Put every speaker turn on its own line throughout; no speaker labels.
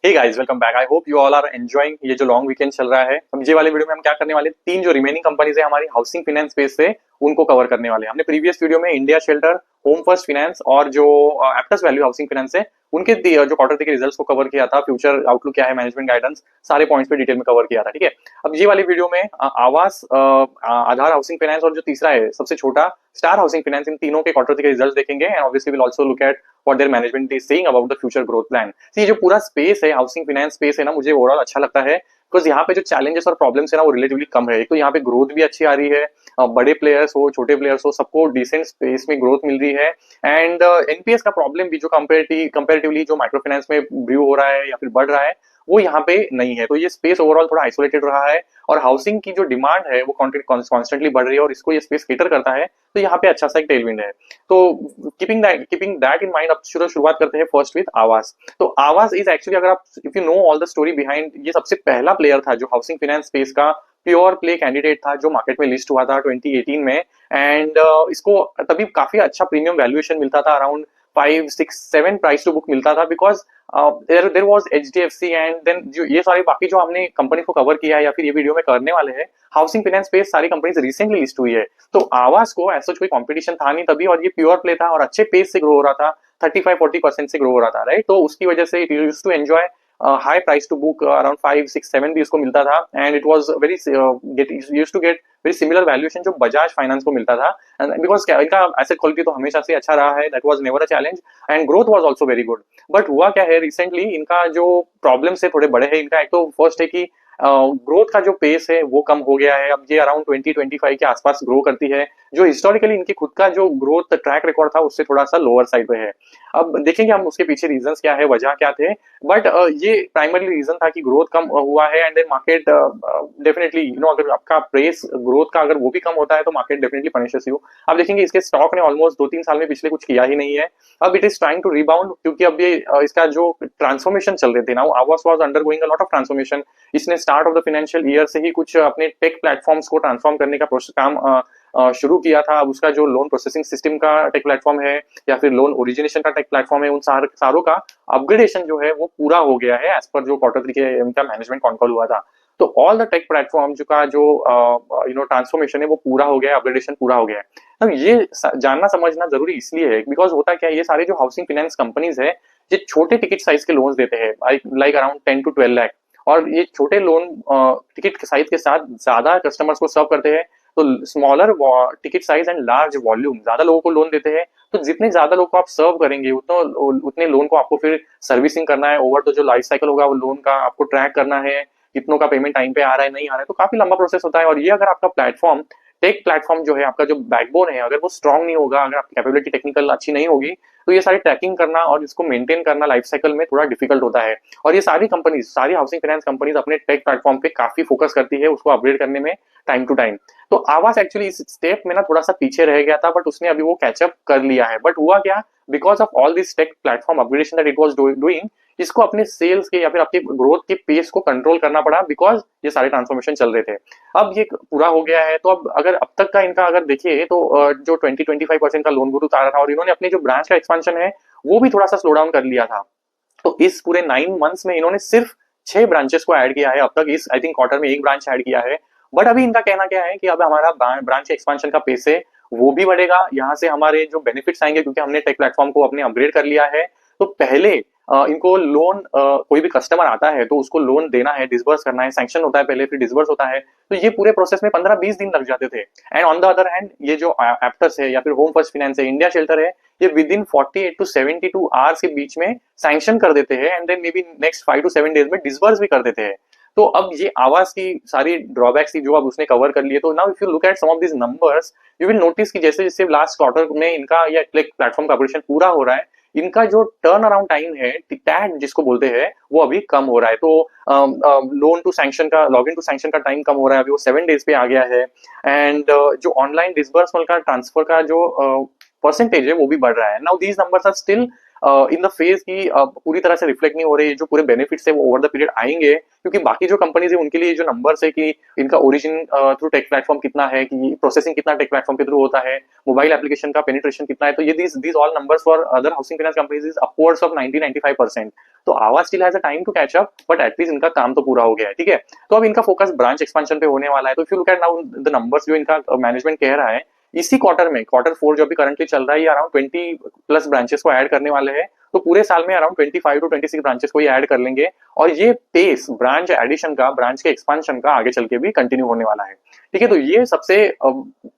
Hey guys, welcome back. I hope you all are enjoying ये जो long weekend चल रहा है। अब ये वाले वीडियो में हम क्या करने वाले हैं, तीन जो रिमेनिंग कंपनीज है हमारी हाउसिंग फाइनेंस स्पेस से, उनको कवर करने वाले हैं। हमने प्रीवियस वीडियो में India shelter, home first finance और जो एप्टस वैल्यू हाउसिंग फाइनेंस है उनके जो क्वार्टर के रिजल्ट्स को कवर किया था। फ्यूचर आउटलुक क्या है, मैनेजमेंट गाइडेंस, सारे पॉइंट्स पे डिटेल में कवर किया था। ठीक है, अब ये वाले वीडियो में आवास, आधार हाउसिंग फाइनेंस और जो तीसरा है सबसे छोटा स्टार हाउसिंग फाइनेंस, इन तीनों के क्वार्टर के रिजल्ट देखेंगे and obviously will also look at what their management is saying about the future growth plan। ये जो पूरा स्पेस है, हाउसिंग फाइनेंस स्पेस है ना, मुझे ओवरऑल अच्छा लगता है बिकॉज यहाँ पे जो चैलेंजेस और प्रॉब्लम्स है ना वो रिलेटिवली कम है। एक तो यहाँ पे ग्रोथ भी अच्छी आ रही है, बड़े प्लेयर्स हो छोटे प्लेयर्स हो सबको डिसेंट स्पेस में ग्रोथ मिल रही है। एंड एनपीएस का प्रॉब्लम भी जो कंपेरेटिवली जो माइक्रो फाइनेंस में ब्रू हो रहा है या फिर बढ़ रहा है वो यहाँ पे नहीं है। तो ये स्पेस ओवरऑल थोड़ा आइसोलेटेड रहा है और हाउसिंग की जो डिमांड है वो कॉन्स्टेंटली बढ़ रही है और इसको ये स्पेस केटर करता है। तो यहाँ पे अच्छा सा एक टेलविंड है। तो कीपिंग दैट इन माइंड, अब शुरुआत करते हैं फर्स्ट विद आवास। तो आवास इज एक्चुअली, अगर आप if you know all the story behind, ये सबसे पहला प्लेयर था जो हाउसिंग फाइनेंस स्पेस का प्योर प्ले कैंडिडेट था, जो मार्केट में लिस्ट हुआ था 2018 में। एंड इसको तभी काफी अच्छा प्रीमियम वैल्यूएशन मिलता था, अराउंड 5 6 7 प्राइस टू बुक मिलता था because there was HDFC and then जो ये सारी बाकी जो हमने कंपनी को कवर किया है या फिर ये वीडियो में करने वाले हैं, हाउसिंग फाइनेंस स्पेस सारी कंपनीज रिसेंटली लिस्ट हुई है। तो आवास को ऐसा कोई कंपटीशन था नहीं तभी, और ये प्योर प्ले था और अच्छे पेस से ग्रो हो रहा था, 35-40% से ग्रो हो रहा था, राइट। तो उसकी वजह से it used to enjoy high price to book, around 5 6 7 भी उसको मिलता था। And it was very used to get very similar valuation जो बजाज फाइनेंस को मिलता था। बिकॉज इनका एसेट क्वालिटी तो हमेशा से अच्छा रहा है, that was never a challenge and growth was also very good. But हुआ क्या है रिसेंटली, इनका जो प्रॉब्लम्स है थोड़े बड़े हैं। इनका एक तो फर्स्ट है कि ग्रोथ का जो पेस है वो कम हो गया है। अब ये अराउंड 2025 के आसपास ग्रो करती है, जो हिस्टोरिकली इनकी खुद का जो ग्रोथ ट्रैक रिकॉर्ड था उससे थोड़ा सा लोअर साइड पे है। अब देखेंगे हम उसके पीछे रीजंस क्या है, वजह क्या थे। बट ये प्राइमरी रीजन था कि ग्रोथ कम हुआ है एंड देन मार्केट डेफिनेटली अगर आपका प्रेस ग्रोथ का अगर वो भी कम होता है तो मार्केट डेफिनेटली पनिशेस यू। अब देखेंगे इसके स्टॉक ने ऑलमोस्ट 2 3 साल में पिछले कुछ किया ही नहीं है। अब it is trying to rebound, क्योंकि अब ये इसका जो ट्रांसफॉर्मेशन चल रहे थे ना, Aavas was undergoing a lot of transformation. इसने start of the financial year से ही कुछ अपने टेक प्लेटफॉर्म्स को ट्रांसफॉर्म करने का काम शुरू किया था। अब उसका जो लोन प्रोसेसिंग सिस्टम का टेक प्लेटफॉर्म है या फिर लोन ओरिजिनेशन का टेक प्लेटफॉर्म है, उन सारों का अपग्रेडेशन जो है वो पूरा हो गया है एज पर जो क्वार्टर 3 के उनका मैनेजमेंट कॉन्कॉल हुआ था। तो ऑल द टेक प्लेटफॉर्म जो का जो ट्रांसफॉर्मेशन है वो पूरा हो गया है, अपग्रेडेशन पूरा हो गया है। अब ये जानना समझना जरूरी इसलिए है बिकॉज होता क्या है, ये सारे जो हाउसिंग फाइनेंस कंपनीज है ये छोटे टिकट साइज के लोन्स देते हैं, लाइक अराउंड 10 to 12 लाख। और ये छोटे लोन टिकट साइज के साथ ज्यादा कस्टमर्स को सर्व करते हैं। तो smaller ticket size and large volume, ज्यादा लोगों को लोन देते हैं। तो जितने ज्यादा लोग को आप सर्व करेंगे उतने लोन को आपको फिर सर्विसिंग करना है, ओवर तो जो लाइफ साइकिल होगा वो लोन का आपको ट्रैक करना है, कितनों का पेमेंट टाइम पे आ रहा है नहीं आ रहा है। तो काफी लंबा प्रोसेस होता है। और ये अगर आपका प्लेटफॉर्म, टेक प्लेटफॉर्म जो है आपका, जो बैकबोन है, अगर वो स्ट्रांग नहीं होगा, अगर आपकी कैपेबिलिटी टेक्निकल अच्छी नहीं होगी, तो ये सारी ट्रैकिंग करना और इसको मेंटेन करना लाइफ साइकिल में थोड़ा डिफिकल्ट होता है। और ये सारी कंपनीज, सारी हाउसिंग फाइनेंस कंपनीज अपने टेक प्लेटफॉर्म पे काफी फोकस करती है उसको अपग्रेड करने में टाइम टू टाइम। तो आवास एक्चुअली इस स्टेप में ना थोड़ा सा पीछे रह गया था, बट उसने अभी वो कैचअप कर लिया है। बट हुआ क्या, because of all this take platform upgradation that it was doing, इसको अपने सेल्स के या फिर आपके ग्रोथ के पेस को कंट्रोल करना पड़ा बिकॉज ये सारे ट्रांसफॉर्मेशन चल रहे थे। अब ये पूरा हो गया है। तो अब अगर अब तक का इनका अगर देखिए तो जो 20-25% का लोन ग्रोथ आ रहा था, और इन्होंने अपने जो ब्रांच का एक्सपेंशन है वो भी थोड़ा सा स्लो डाउन कर लिया था। तो इस पूरे 9 मंथ्स में इन्होंने सिर्फ 6 ब्रांचेस को ऐड किया है अब तक। इस आई थिंक क्वार्टर में एक ब्रांच ऐड किया है। बट अभी इनका कहना क्या है कि अब हमारा ब्रांच एक्सपेंशन का पेस है वो भी बढ़ेगा, यहाँ से हमारे जो बेनिफिट्स आएंगे क्योंकि हमने टेक प्लेटफॉर्म को अपने अपग्रेड कर लिया है। तो पहले इनको लोन, कोई भी कस्टमर आता है तो उसको लोन देना है, डिसबर्स करना है, सैंक्शन होता है पहले फिर डिसबर्स होता है। तो ये पूरे प्रोसेस में 15-20 दिन लग जाते थे। And on the other hand ये जो एप्टस है या फिर होम फर्स्ट फाइनेंस है, इंडिया शेल्टर है, ये विद इन 48 to 72 आवर्स के बीच में सैंक्शन कर देते हैं and then maybe next 5 to 7 days में डिसबर्स भी कर देते हैं। तो अब ये आवास की सारी ड्रॉबैक्स थी जो अब उसने कवर कर लिए। तो now if you look at some of this numbers, you will notice कि जैसे जैसे लास्ट क्वार्टर में इनका या प्लेटफॉर्म का ऑपरेशन पूरा हो रहा है, इनका जो टर्न अराउंड टाइम है, टैट जिसको बोलते हैं, वो अभी कम हो रहा है। तो लोन टू सैंक्शन का, लॉग इन टू सैंक्शन का टाइम कम हो रहा है, अभी वो 7 डेज पे आ गया है। एंड जो ऑनलाइन डिसबर्समेंट का ट्रांसफर का जो परसेंटेज है वो भी बढ़ रहा है। Now these numbers are still in the phase की पूरी तरह से रिफ्लेक्ट नहीं हो रहे, जो पूरे बेनिफिट्स है वो ओवर द पीरियड आएंगे, क्योंकि बाकी जो कंपनीज है उनके लिए जो नंबर्स है कि इनका ओरिजिन थ्रू टेक प्लेटफॉर्म कितना है, कि प्रोसेसिंग कितना टेक प्लेटफॉर्म के थ्रू होता है, मोबाइल एप्लीकेशन का पेनिट्रेशन कितना है, तो ये these all numbers for other housing finance companies is upwards of 90-95%। तो Aavas still has a time to catch up, but at least इनका काम तो पूरा हो गया है, ठीक है। तो अब इनका फोकस ब्रांच एक्सपेंशन पे होने वाला है। तो if you look eight now the numbers जो इनका मैनेजमेंट कह रहा है, इसी क्वार्टर में, क्वार्टर 4 जो अभी करंटली चल रहा है, ये अराउंड 20+ ब्रांचेस को ऐड करने वाले हैं। तो पूरे साल में अराउंड 25 to 26 ब्रांचेस को ये ऐड कर लेंगे, और ये पेस ब्रांच एडिशन का, ब्रांच के एक्सपांशन का आगे चल के भी कंटिन्यू होने वाला है, ठीक है। तो ये सबसे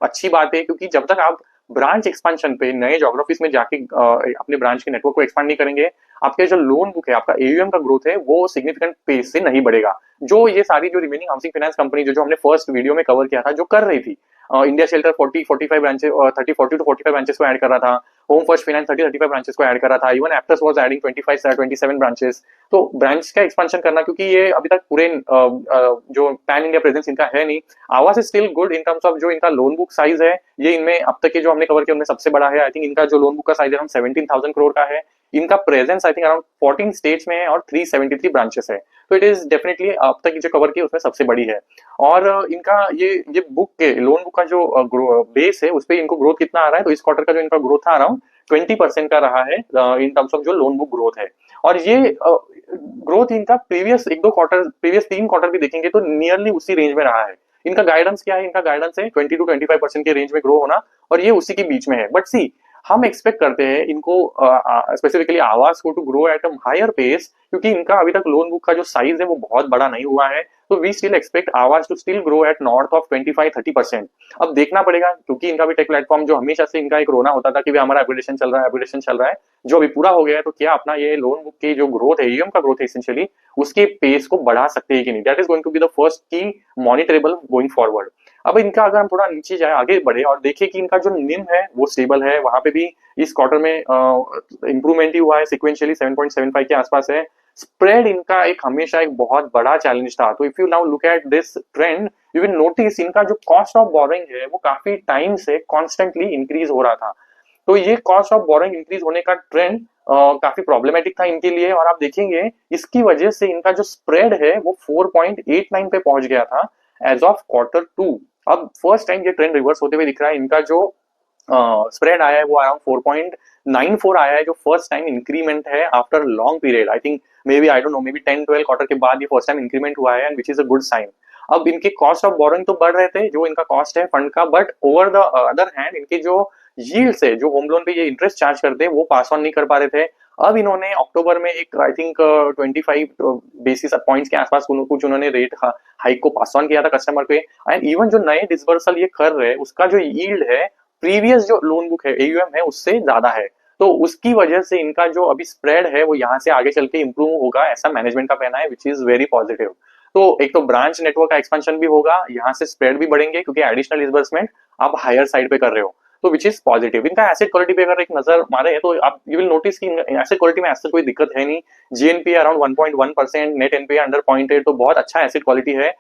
अच्छी बात है, क्योंकि जब तक आप ब्रांच एक्सपांशन पे नए ज्योग्राफीज में जाके अपने ब्रांच के नेटवर्क को एक्सपांड नहीं करेंगे, आपके जो लोन बुक है, आपका एयूएम का ग्रोथ है, वो सिग्निफिकेंट पेस से नहीं बढ़ेगा। जो ये सारी जो रिमेनिंग हाउसिंग फाइनेंस कंपनी जो हमने फर्स्ट वीडियो में कवर किया था, जो कर रही थी, India shelter 40-45 branches, 40 to 45 branches को ऐड कर रहा था, होम फर्स्ट फाइनेंस 30-35 ब्रांचेस को ऐड कर रहा था, even Aptus was adding 25-27 branches. तो ब्रांच का एक्सपेंशन करना, क्योंकि ये अभी तक पूरे जो पैन इंडिया प्रेजेंस इनका है नहीं। आवाज is still good in terms of जो इनका लोन बुक साइज है, ये इनमें अब तक के जो हमने कवर किया उनमें सबसे बड़ा है। आई थिंक इनका जो लोन बुक का साइज है 17,000 करोड़ का है। इनका presence I think around 14 states में है, और 373 ब्रांचेस है। तो इट इज डेफिनेटली अब तक जो कवर की उसमें सबसे बड़ी है। और इनका ये बुक के लोन बुक का जो बेस है, उस पर इनको ग्रोथ कितना आ रहा है, तो इस क्वार्टर का जो इनका ग्रोथ था अराउंड 20% का रहा है इन टर्म्स ऑफ जो लोन बुक ग्रोथ है। और ये ग्रोथ इनका प्रीवियस 1-2 क्वार्टर, प्रीवियस 3 क्वार्टर भी देखेंगे तो नियरली उसी रेंज में रहा है। इनका गाइडेंस क्या है? इनका गाइडेंस है 20 to 25% के रेंज में ग्रो होना, और ये उसी के बीच में है। बट सी, हम एक्सपेक्ट करते हैं इनको स्पेसिफिकली आवाज को to grow at a higher pace, क्योंकि इनका अभी तक लोन बुक का जो साइज है वो बहुत बड़ा नहीं हुआ है। तो we still expect Aavas to still grow at north of 25-30%। अब देखना पड़ेगा, क्योंकि इनका भी टेक प्लेटफॉर्म जो हमेशा से इनका एक रोना होता था कि हमारा एप्लीकेशन चल रहा है, एप्लीकेशन चल रहा है, जो अभी पूरा हो गया है, तो क्या अपना ये लोन बुक की जो ग्रोथ है, ईएम का ग्रोथ है एसेंशियली, उसके पेस को बढ़ा सकते हैं कि नहीं? That is going to be the first key monitorable going forward. अब इनका अगर हम थोड़ा नीचे जाए, आगे बढ़े और देखें कि इनका जो निम है वो स्टेबल है, वहां पे भी इस क्वार्टर में इंप्रूवमेंट ही हुआ है, सिक्वेंशियली 7.75 के आसपास है। स्प्रेड इनका एक हमेशा एक बहुत बड़ा चैलेंज था। तो if you now look at this trend, you will notice इनका जो कॉस्ट ऑफ बोरोइंग है वो काफी टाइम से कॉन्स्टेंटली इंक्रीज हो रहा था। तो ये कॉस्ट ऑफ बोरोइंग इंक्रीज होने का ट्रेंड काफी प्रॉब्लमेटिक था इनके लिए, और आप देखेंगे इसकी वजह से इनका जो स्प्रेड है वो 4.89 पे पहुंच गया था एज ऑफ क्वार्टर 2। अब फर्स्ट टाइम ये ट्रेंड रिवर्स होते हुए दिख रहा है। इनका जो स्प्रेड आया है वो अराउंड 4.94 आया है, जो फर्स्ट टाइम इंक्रीमेंट है after long period. I think maybe, I don't know, maybe 10-12 quarter के बाद ये फर्स्ट टाइम इंक्रीमेंट हुआ है, and which is a good sign. अब इनके कॉस्ट ऑफ बोरोइंग तो बढ़ रहे थे, जो इनका कॉस्ट है फंड का, but over the other hand इनके जो यील्ड्स है, जो होम लोन पे ये इंटरेस्ट चार्ज करते हैं, वो पास ऑन नहीं कर पा रहे थे। अब इन्होंने अक्टूबर में एक आई थिंक 25 बेसिस पॉइंट्स के आसपास कुछ उन्होंने रेट हाइक को पास ऑन किया था कस्टमर पे। एंड इवन जो नए डिसबर्सल ये कर रहे हैं, उसका जो यील्ड है प्रीवियस जो लोन बुक है, एयूएम है, उससे ज्यादा है। तो उसकी वजह से इनका जो अभी स्प्रेड है वो यहाँ से आगे चल के इंप्रूव होगा, ऐसा मैनेजमेंट का कहना है, विच इज वेरी पॉजिटिव। तो एक तो ब्रांच नेटवर्क का एक्सपेंशन भी होगा, यहाँ से स्प्रेड भी बढ़ेंगे, क्योंकि एडिशनल डिसबर्समेंट आप हायर साइड पे कर रहे हो, तो विच इज पॉजिटिव। इनका एसेट क्वालिटी पे अगर एक नजर मारे तो आप यू विल नोटिस कि एसेट क्वालिटी में ऐसा कोई दिक्कत है नहीं। GNP around 1.1%, net NPA under 0.8, तो बहुत अच्छा एसेट क्वालिटी है।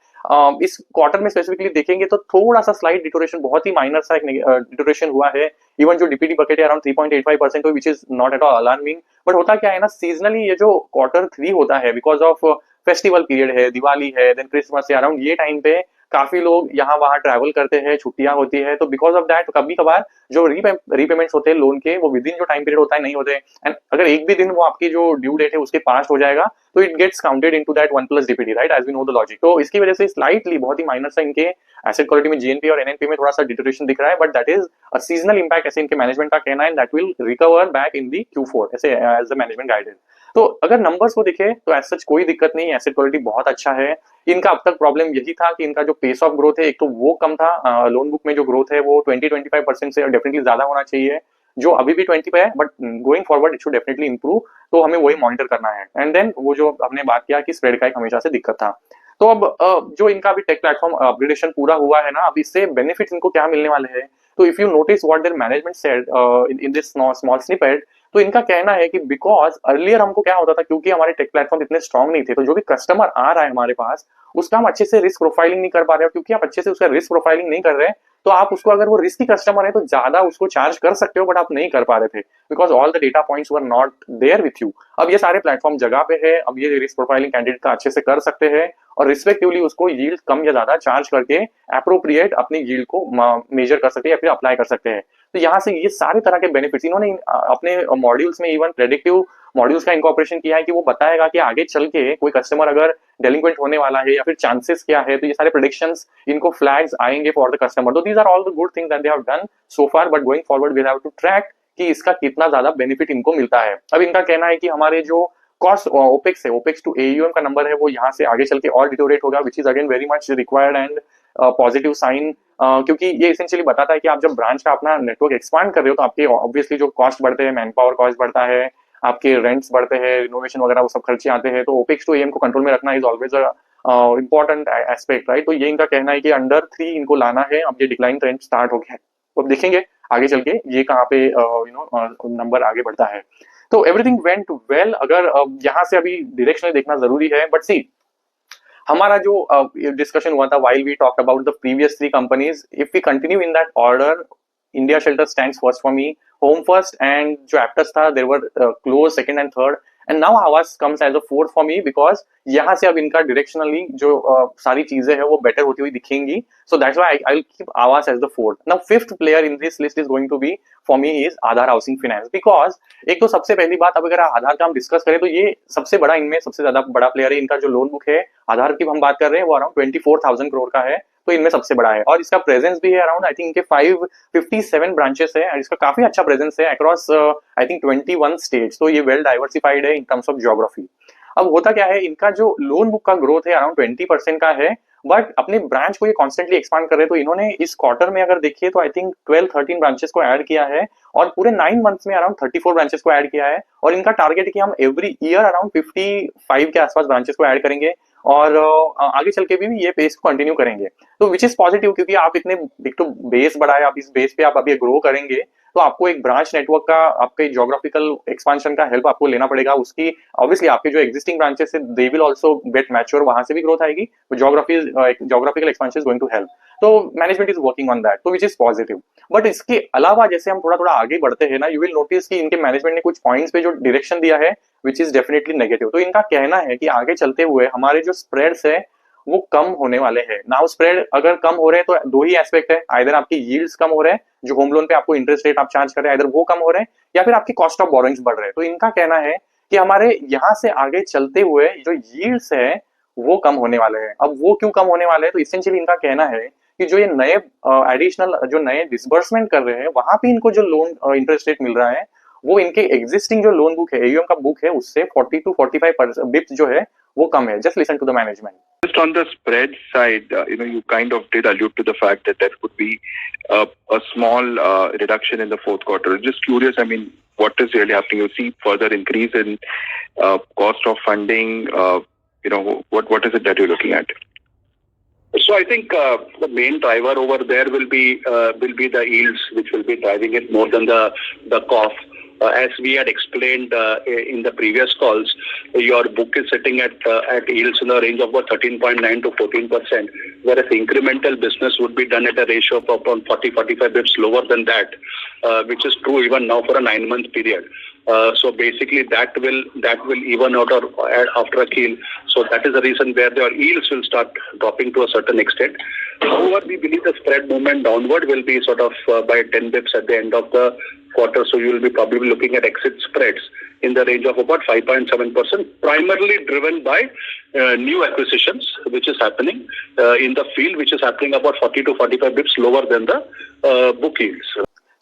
इस क्वार्टर में स्पेसिफिकली देखेंगे तो थोड़ा सा स्लाइट डिटोरेशन, बहुत ही माइनर सा एक डिटोरेशन हुआ है। इवन जो डीपीडी बकेट है around 3.85%, which is not at all alarming. But होता क्या है ना, सीजनली ये जो क्वार्टर 3 होता है, बिकॉज ऑफ फेस्टिवल पीरियड है, दिवाली है, देन क्रिसमस है, अराउंड ये टाइम पे काफी लोग यहाँ वहां ट्रैवल करते हैं, छुट्टियां होती है, तो बिकॉज ऑफ दैट कभी कभार जो रीपेमेंट्स होते हैं लोन के, वो विद इन जो टाइम पीरियड होता है नहीं होते। एंड अगर एक भी दिन वो आपकी जो ड्यू डेट है उसके पास्ट हो जाएगा, तो it gets counted into that 1+ DPD, right, as we know the logic. तो इसकी वजह से स्लाइटली बहुत ही माइनर सा इनके एसेट क्वालिटी में, जीएनपी और एनएनपी में थोड़ा सा डिटोरेशन दिख रहा है, but that is a seasonal impact, ऐसे इनके मैनेजमेंट का कहना है, that will recover back in the Q4, ऐसे एज द मैनेजमेंट गाइडेड। तो अगर नंबर्स को देखे तो एज सच कोई दिक्कत नहीं, एसेट क्वालिटी बहुत अच्छा है। इनका अब तक प्रॉब्लम यही था कि इनका जो पेस ऑफ ग्रोथ है, एक तो वो कम था, लोन बुक में जो ग्रोथ है वो 20-25% से डेफिनेटली ज्यादा होना चाहिए, जो अभी भी 20 पे है, but going forward it should definitely improve. तो हमें वही मॉनिटर करना है। एंड देन वो जो हमने बात किया कि स्प्रेड का एक हमेशा से दिक्कत था। तो अब जो इनका अभी टेक प्लेटफॉर्म अपग्रेडेशन पूरा हुआ है ना, अब इससे बेनिफिट्स इनको क्या मिलने वाले हैं? तो if you notice what there management said in this small snippet, तो इनका कहना है कि बिकॉज अर्लियर हमको क्या होता था, क्योंकि हमारे टेक प्लेटफॉर्म इतने स्ट्रांग नहीं थे, तो जो भी कस्टमर आ रहा है हमारे पास उसका हम अच्छे से रिस्क प्रोफाइलिंग नहीं कर पा रहे, और क्योंकि आप अच्छे से उसका रिस्क प्रोफाइलिंग नहीं कर रहे, तो आप उसको, अगर वो रिस्की कस्टमर है तो ज्यादा उसको चार्ज कर सकते हो, बट आप नहीं कर पा रहे थे because all the data points were not there with you. अब ये सारे प्लेटफॉर्म जगह पे है, अब ये रिस्क प्रोफाइलिंग कैंडिडेट का अच्छे से कर सकते हैं और रिस्पेक्टिवली उसको यील्ड कम या ज्यादा चार्ज करके अप्रोप्रिएट अपनी यील्ड को मेजर कर सकते हैं या फिर अप्लाई कर सकते हैं। तो यहाँ से ये सारे तरह के बेनिफिट्स इन्होंने अपने मॉड्यूल्स में, इवन प्रेडिक्टिव मॉड्यूल्स का इंकॉर्पोरेशन किया है कि वो बताएगा कि आगे चल के कोई कस्टमर अगर डेलिंक्वेंट होने वाला है या फिर चांसेस क्या है, तो ये सारे प्रेडिक्शंस, इनको फ्लैग्स आएंगे फॉर द कस्टमर। तो these are all the good things that they have done so far, but going forward we have to track कि इसका कितना ज्यादा बेनिफिट इनको मिलता है। अब इनका कहना है कि हमारे जो कॉस्ट ओपेक्स है, ओपेक्स टू एयूएम का नंबर है, वो यहाँ से आगे चल के और डिटोरेट होगा, which is again very much required and positive sign, क्योंकि ये इसेंशियली बताता है कि आप जब ब्रांच का अपना नेटवर्क एक्सपांड कर रहे हो तो आपके ऑब्वियसली जो कॉस्ट बढ़ते हैं, मैन पावर कॉस्ट बढ़ता है, आपके रेंट्स बढ़ते हैं, रिनोवेशन वगैरह वो सब खर्चे आते हैं, तो ओपेक्स टू एएम को कंट्रोल में रखना is always important aspect, right. तो ये इनका कहना है कि अंडर 3 इनको लाना है। अब ये डिक्लाइन ट्रेंड स्टार्ट हो गया है, तो अब देखेंगे आगे चल के ये कहाँ पे नंबर आगे बढ़ता है। तो एवरीथिंग वेंट वेल। अगर यहाँ से अभी डायरेक्शनल देखना जरूरी है, बट सी हमारा जो डिस्कशन हुआ था while we talked about the previous 3 companies, if we continue in that order, India Shelter stands first for me, home first and जो एप्टस था there were close second and third, and now Aavas comes as a fourth for me, because यहाँ से अब इनका directionally जो सारी चीजें हैं वो बेटर होती हुई दिखेंगी, so that's why I will keep Aavas as the fourth. Now fifth player in this list is going to be for me is Aadhaar housing finance, because एक तो सबसे पहली बात, अब अगर आधार का हम डिस्कस करें तो ये सबसे बड़ा, इनमें सबसे ज्यादा बड़ा प्लेयर है। इनका जो लोन बुक है आधार की हम बात कर रहे हैं वो अराउंड 24,000 करोड़ का है, तो इनमें सबसे बड़ा है, और इसका प्रेजेंस भी है अराउंड, आई थिंक इनके 557 ब्रांचेस है, और इसका काफी अच्छा प्रेजेंस है अक्रॉस आई थिंक 21 स्टेट्स, तो ये वेल डाइवर्सिफाइड है इन टर्म्स ऑफ ज्योग्राफी। अब होता क्या है, इनका जो लोन बुक का ग्रोथ है अराउंड 20% का है, बट अपने ब्रांच को ये कॉन्स्टेंटली एक्सपांड कर रहे हैं, तो इन्होंने इस क्वार्टर में अगर देखिए तो आई थिंक 12-13 ब्रांचेस को ऐड किया है, और पूरे 9 मंथ्स में अराउंड 34 ब्रांचेस को ऐड किया है, और इनका टारगेट है कि हम एवरी ईयर अराउंड 55 के आसपास ब्रांचेस को ऐड करेंगे, और आगे चल के भी ये पेस को कंटिन्यू करेंगे, तो विच इज पॉजिटिव, क्योंकि आप इतने, एक तो बेस बढ़ा है, आप इस बेस पे आप अभी ग्रो करेंगे, तो आपको एक ब्रांच नेटवर्क का, आपके ज्योग्राफिकल एक्सपांशन का हेल्प आपको लेना पड़ेगा, उसकी ऑब्वियसली आपके जो एग्जिस्टिंग ब्रांचेस है they will also get mature, वहां से भी ग्रोथ आएगी, geographical expansion is going to help, तो management is working on that, तो विच इज पॉजिटिव। बट इसके अलावा जैसे हम थोड़ा थोड़ा आगे बढ़ते हैं ना, यू विल नोटिस कि इनके मैनेजमेंट ने कुछ पॉइंट्स पे जो डायरेक्शन दिया है विच इज डेफिनेटली नेगेटिव। तो इनका कहना है कि आगे चलते हुए हमारे जो स्प्रेड्स है वो कम होने वाले हैं। नाउ स्प्रेड अगर कम हो रहे हैं तो दो ही एस्पेक्ट है, आइदर आपकी यील्ड्स कम हो रहे हैं, जो होम लोन पे आपको इंटरेस्ट रेट आप चार्ज कर रहे हैं, आइदर वो कम हो रहे हैं, या फिर आपकी कॉस्ट ऑफ बोरोइंग्स बढ़ रहे हैं। तो इनका कहना है कि हमारे यहाँ से आगे चलते हुए जो यील्ड्स है वो कम होने वाले हैं। अब वो क्यों कम होने वाले हैं, तो इसेंशियली इनका कहना है कि जो ये नए एडिशनल जो नए डिसबर्समेंट कर रहे हैं वहां पे इनको जो लोन इंटरेस्ट रेट मिल रहा है वो इनके एग्जिस्टिंग जो लोन बुक है, एयूएम का बुक है, उससे 40 to 45 बिप्स जो है वो कम है। Just listen to the management.
Just on the spread side, you kind of did allude to the fact that there could be a small reduction in the fourth quarter. Just curious, I mean, what is really happening? You see further increase in cost of funding. What is it that you're looking at?
So I think the main driver over there will be the yields, which will be driving it more than the cost. As we had explained in the previous calls, your book is sitting at yields in the range of about 13.9 to 14%, whereas incremental business would be done at a ratio of around 40-45 bips lower than that, which is true even now for a 9-month period. So basically that will even out or after a keel. So that is the reason where your yields will start dropping to a certain extent. However, we believe the spread movement downward will be sort of by 10 bips at the end of the quarter. So you will be probably looking at exit spreads in the range of about 5.7%, primarily driven by new acquisitions, which is happening in the field, which is happening about 40 to 45 bips lower than the book yields.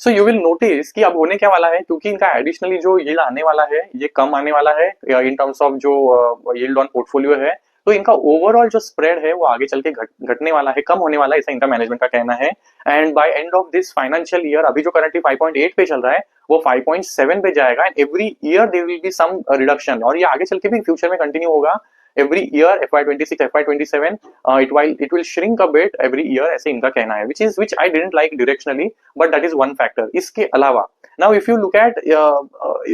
So you will notice कि अब होने क्या वाला है, क्योंकि इनका additionally जो yield आने वाला है ये कम आने वाला है इन टर्म्स ऑफ जो यील्ड ऑन पोर्टफोलियो है, तो इनका ओवरऑल जो स्प्रेड है वो आगे चल के घटने वाला है, कम होने वाला है, ऐसा इनका मैनेजमेंट का कहना है। And by end of this financial year, अभी जो करंटली 5.8 पे चल रहा है वो 5.7 पे जाएगा, and every year there will be some reduction, और ये आगे चल के भी फ्यूचर में कंटिन्यू होगा। every year FY26 FY27 it will shrink a bit every year, ऐसे इनका कहना है, which I didn't like directionally, but that is one factor. इसके अलावा now if you look at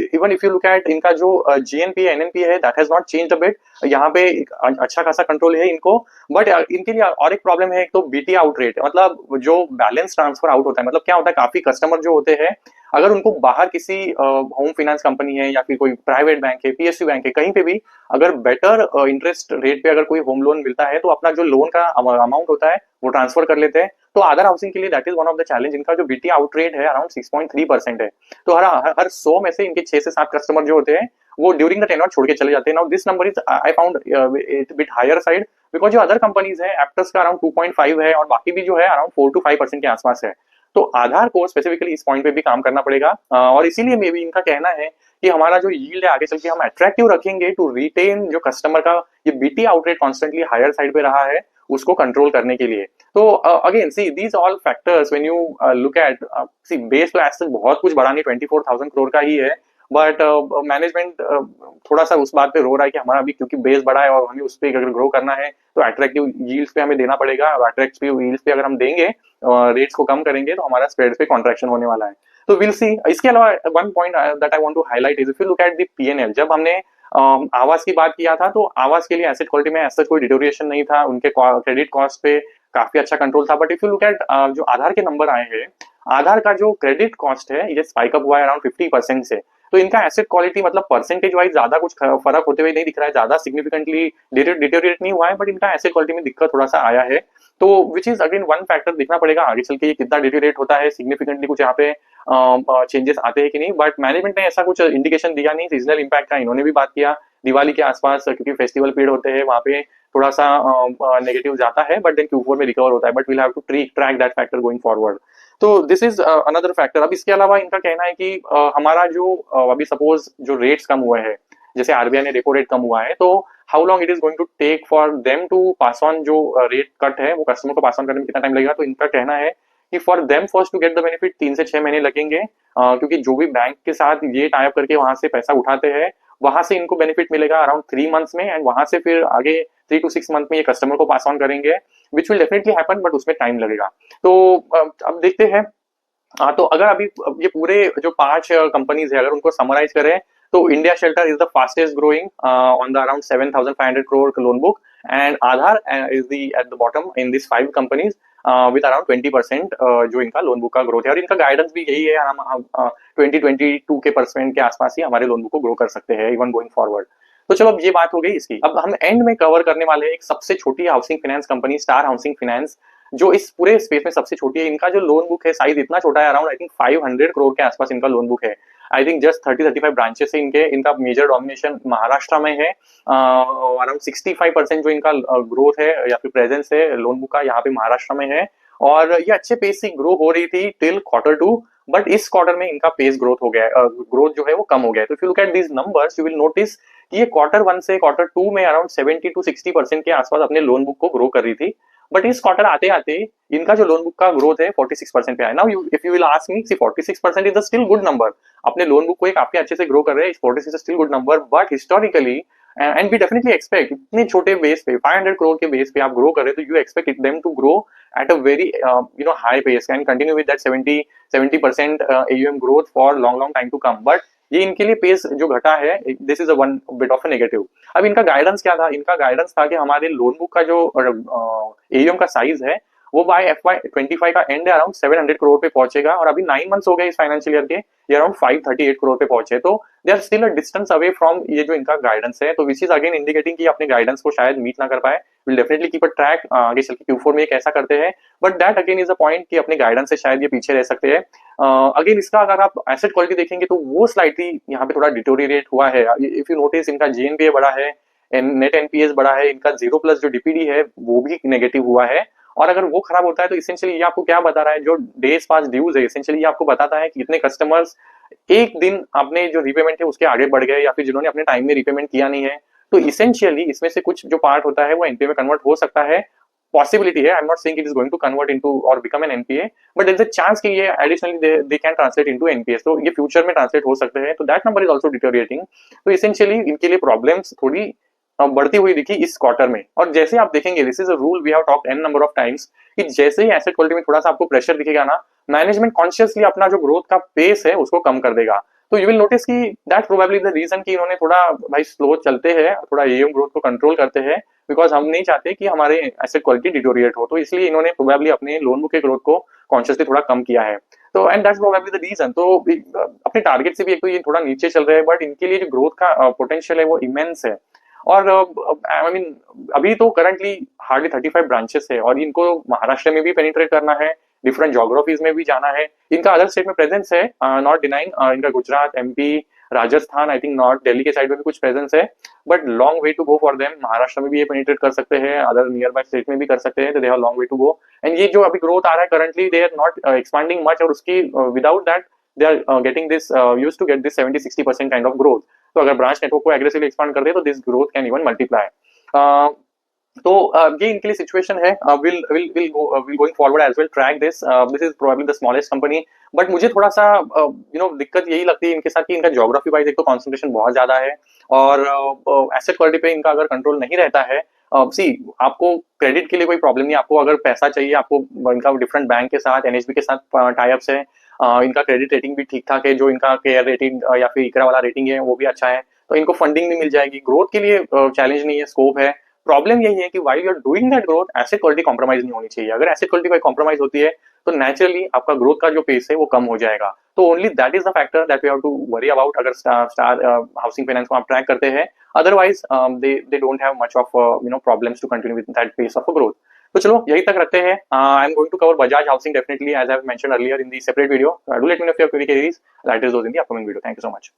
even if you look at इनका जो GNPA NNPA है that has not changed a bit, यहाँ पे अच्छा खासा कंट्रोल है इनको, बट इनके लिए और एक प्रॉब्लम है, एक तो BT आउट रेट, मतलब जो बैलेंस ट्रांसफर आउट होता है, मतलब क्या होता है काफी कस्टमर जो होते हैं अगर उनको बाहर किसी होम फाइनेंस कंपनी है या फिर कोई प्राइवेट बैंक है, PSU बैंक है, कहीं पे भी अगर बेटर इंटरेस्ट रेट पे अगर कोई होम लोन मिलता है तो अपना जो लोन का अमाउंट होता है वो ट्रांसफर कर लेते हैं। तो आधार हाउसिंग के लिए that is one of the challenge, इनका जो BT आउट रेट है अराउंड 6.3% है। तो हर 100 में से इनके 6 से 7 कस्टमर जो होते हैं वो ड्यूरिंग द टेन्योर छोड़ के चले जाते हैं। Now this number is I found it bit higher side, because जो अदर कंपनीज है एप्टस का अराउंड 2.5 है और बाकी भी जो है अराउंड 4 to 5% के आसपास है। तो आधार को स्पेसिफिकली इस पॉइंट पे भी काम करना पड़ेगा, और इसीलिए मे भी इनका कहना है कि हमारा जो यील्ड है आगे चल के हम अट्रैक्टिव रखेंगे टू रिटेन जो कस्टमर का ये BT out rate constantly higher side पे रहा है उसको कंट्रोल करने के लिए। तो again see these all factors when you look at, see base तो एज बहुत कुछ बड़ा नहीं 24,000 करोड़ का ही है, बट मैनेजमेंट थोड़ा सा उस बात पे रो रहा है कि हमारा भी क्योंकि बेस बड़ा है और हमें उस पर अगर ग्रो करना है तो अट्रैक्टिव यील्ड्स पे हमें देना पड़ेगा, और अट्रैक्टिव यील्ड्स पे अगर हम देंगे रेट्स को कम करेंगे तो हमारा स्प्रेड्स पे कॉन्ट्रैक्शन होने वाला है। तो विल सी। इसके अलावा one point that I want to highlight is if you look at the P&L, जब हमने आवास की बात किया था तो आवास के लिए एसेट क्वालिटी में ऐसा कोई डिटोरिएशन नहीं था, उनके क्रेडिट कॉस्ट पे काफी अच्छा कंट्रोल था। But if you look eight जो आधार के नंबर आए हैं, आधार का जो क्रेडिट कॉस्ट है ये स्पाइक अप हुआ है अराउंड 50% से। तो इनका एसेट क्वालिटी मतलब परसेंटेज वाइज ज्यादा कुछ फर्क होते हुए नहीं दिख रहा है, ज्यादा सिग्निफिकेंटली डिटेरियोरेट नहीं हुआ है, बट इनका एसेट क्वालिटी में दिक्कत थोड़ा सा आया है। तो which is again one factor, देखना पड़ेगा आगे चल के ये कितना डिटेरियोरेट होता है, सिग्निफिकेंटली कुछ यहाँ पे चेंजेस आते हैं कि नहीं। बट मैनेजमेंट ने ऐसा कुछ इंडिकेशन दिया नहीं। सीजनल इम्पैक्ट का इन्होंने भी बात किया दिवाली के आसपास, क्योंकि फेस्टिवल पीरियड होते हैं वहां पे थोड़ा सा नेगेटिव जाता है, बट देन Q4 में रिकवर होता है, but we'll have to track that factor going forward. तो दिस इज अनदर फैक्टर। अब इसके अलावा इनका कहना है कि हमारा जो अभी सपोज जो रेट्स कम हुए हैं, जैसे RBI ने रेपो रेट कम हुआ है, तो how long it is going to take for them to pass on जो रेट कट है वो कस्टमर को पास ऑन करने में कितना टाइम लगेगा। तो इनका कहना है कि for them first to get the benefit 3 से 6 महीने लगेंगे, क्योंकि जो भी बैंक के साथ ये टाइप करके वहां से पैसा उठाते हैं वहां से इनको बेनिफिट मिलेगा अराउंड 3 मंथ्स में, एंड वहां से फिर आगे 3 to 6 मंथ में ये कस्टमर को पास ऑन करेंगे, which will definitely happen, but उसमें टाइम लगेगा। तो अब देखते हैं। तो अगर अभी ये पूरे जो 5 कंपनीज है अगर उनको समराइज करें तो India shelter is the fastest growing on the around 7,500 crore loan book, and Aadhaar is the at the bottom in this 5 companies with around 20% जो इनका लोन बुक का ग्रोथ है, और इनका गाइडेंस भी यही है, हम 20-22 के % के आसपास ही हमारे लोन बुक को ग्रो कर सकते हैं इवन गोइंग फॉरवर्ड। तो चलो अब ये बात हो गई इसकी। अब हम एंड में कवर करने वाले हैं एक सबसे छोटी housing finance company, star housing finance, जो इस पूरे स्पेस में सबसे छोटी है। इनका जो लोन बुक है साइज इतना छोटा है, अराउंड आई थिंक 500 करोड़ के आसपास इनका लोन बुक है। आई थिंक जस्ट 30-35 ब्रांचेस है इनके। इनका मेजर डोमिनेशन महाराष्ट्र में है, अराउंड 65% जो इनका ग्रोथ है या फिर प्रेजेंस है लोन बुक का यहाँ पे महाराष्ट्र में है, और ये अच्छे पेस से ग्रो हो रही थी टिल Q2, बट इस क्वार्टर में इनका पेस ग्रोथ हो गया, ग्रोथ जो है वो कम हो गया है। तो if you look at these numbers you will notice कि ये Q1 से Q2 में अराउंड 70 to 60% के आसपास अपने लोन बुक को ग्रो कर रही थी, बट इस क्वार्टर आते आते इनका जो लोन बुक का ग्रोथ है 46% पे आया। Now if you will ask me, see 46% is a still good number, अपने लोन बुक को काफी अच्छे से ग्रो कर रहे हैं, 46 is still good number, but historically and we definitely expect इतने छोटे बेस पे 500 करोड़ के बेस पे आप ग्रो कर रहे हैं, तो you expect them to grow at a very high pace and continue with that 70% AUM growth for long time to come, but ये इनके लिए पेस जो घटा है, this is one bit of a negative. अब इनका गाइडेंस क्या था? इनका गाइडेंस था कि हमारे लोन बुक का जो AUM का साइज है वो बाय FY25 का एंड अराउंड 700 करोड़ पे पहुंचेगा, और अभी 9 मंथ्स हो गए इस फाइनेंशियल ईयर के, ये अराउंड 538 करोड़ पे पहुंचे। तो they are still a distance away from ये जो इनका गाइडेंस है, तो विच इज अगेन इंडिकेटिंग कि अपने गाइडेंस को शायद मीट ना कर पाए। Will definitely keep a track आगे चल के Q4 में ये कैसा करते हैं, but that again is a point कि अपने गाइडेंस से शायद ये पीछे रह सकते हैं। अगेन इसका अगर आप एसेट क्वालिटी देखेंगे तो वो स्लाइटली यहाँ पे थोड़ा डिटोरिएट हुआ है। इफ यू नोटिस इनका GNPA बड़ा है, नेट NPAs बड़ा है, इनका 0+ जो DPD है वो भी नेगेटिव हुआ है, और अगर वो खराब होता है तो इसेंशियली ये आपको क्या बता रहा है, जो डेज पास ड्यूज है इसेंशियली ये आपको बताता है कि कितने कस्टमर्स एक दिन अपने जो रीपेमेंट है उसके आगे बढ़ गए, या फिर जिन्होंने अपने टाइम में रीपेमेंट किया नहीं है। तो इसेंशियली इसमें से कुछ जो पार्ट होता है वो NPA में कन्वर्ट हो सकता है, पॉसिबिलिटी है। I am not saying it is going to convert into और become an NPA, but there is a chance कि ये additionally they can translate into NPAs, तो ये फ्यूचर में ट्रांसलेट हो सकते हैं, तो that number is also deteriorating. तो इसेंशियली इनके लिए प्रॉब्लम्स थोड़ी बढ़ती हुई दिखी इस क्वार्टर में। और जैसे आप देखेंगे, this is a rule we have talked an number of times, कि जैसे ही एसेट क्वालिटी में थोड़ा सा आपको प्रेशर दिखेगा ना, मैनेजमेंट कॉन्शियसली अपना जो ग्रोथ का पेस है उसको कम कर देगा। तो यू विल नोटिस कि दैट प्रोबेबली द रीजन कि इन्होंने थोड़ा भाई स्लो चलते हैं, थोड़ा एएम ग्रोथ को कंट्रोल करते हैं, बिकॉज हम नहीं चाहते कि हमारे एसेट क्वालिटी डिटोरिएट हो। तो इसलिए इन्होंने प्रोबेबली अपने लोन बुक के ग्रोथ को कॉन्शियसली थोड़ा कम किया है। तो and that's probably the reason. तो अपने टारगेट से भी एक तो ये थोड़ा नीचे चल रहे हैं, बट इनके लिए जो ग्रोथ का पोटेंशियल है वो इमेंस है। और आई मीन अभी तो करंटली हार्डली 35 ब्रांचेस है, और इनको महाराष्ट्र में भी पेनिट्रेट करना है, डिफरेंट जोग्राफीज में भी जाना है। इनका अदर स्टेट में प्रेजेंस है, नॉट डिनाइंग, इनका Gujarat, MP, Rajasthan, I think north Delhi के साइड में भी कुछ प्रेजेंस है, but long way to go for them. Maharashtra में भी ये पेनिट्रेट कर सकते हैं, अदर नियर बाय स्टेट में भी कर सकते हैं, तो they have long way to go. And ये जो अभी ग्रोथ आ रहा है currently, they are not expanding much, और उसकी without that they are getting this, used to get this 70-60% kind of growth. तो अगर ब्रांच नेटवर्क को एग्रेसिवली एक्सपांड कर दे तो this growth can even multiply. तो ये इनके लिए सिचुएशन है। Will going forward as well track this. This is probably the smallest company, but मुझे थोड़ा सा दिक्कत यही लगती है इनके साथ कि इनका ज्योग्राफी वाइज एक तो कॉन्सेंट्रेशन बहुत ज्यादा है, और एसेट क्वालिटी पे इनका अगर कंट्रोल नहीं रहता है, सी आपको क्रेडिट के लिए कोई प्रॉब्लम नहीं, आपको अगर पैसा चाहिए, आपको इनका डिफरेंट बैंक के साथ, एनएचबी के साथ टाइप्स है, इनका क्रेडिट रेटिंग भी ठीक ठाक है, जो इनका केयर रेटिंग या फिर इकरा वाला रेटिंग है वो भी अच्छा है, तो इनको फंडिंग भी मिल जाएगी। ग्रोथ के लिए चैलेंज नहीं है, स्कोप है। प्रॉब्लम यही है कि while you are doing that growth, asset quality compromise नहीं होनी चाहिए। अगर एसेट क्वालिटी कोई कॉम्प्रोमाइज होती है तो नेचुरली आपका ग्रोथ का जो पेस है वो कम हो जाएगा। तो only that is the factor that we have to worry about, अगर स्टार हाउसिंग फाइनेंस को आप ट्रैक करते हैं। Otherwise they don't have much of problems to continue with that pace of growth. तो चलो यही तक रखते हैं। I am going to cover Bajaj housing definitely, as I have mentioned earlier in the separate video. Do let me know if you have queries, that is those in the upcoming video. Thank you so much.